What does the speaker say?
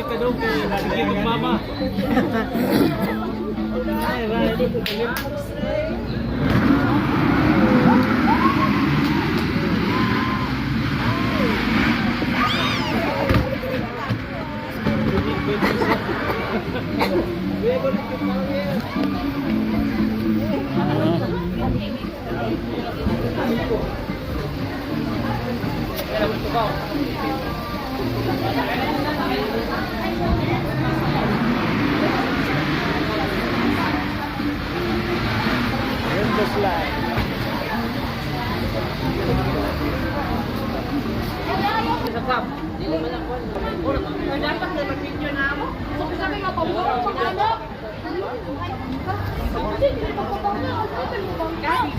ka daw kay nagiging mama. Ay, endless line. Dapat na mag-video na ako. So, sabi nga, paburo ko na ano. Guys!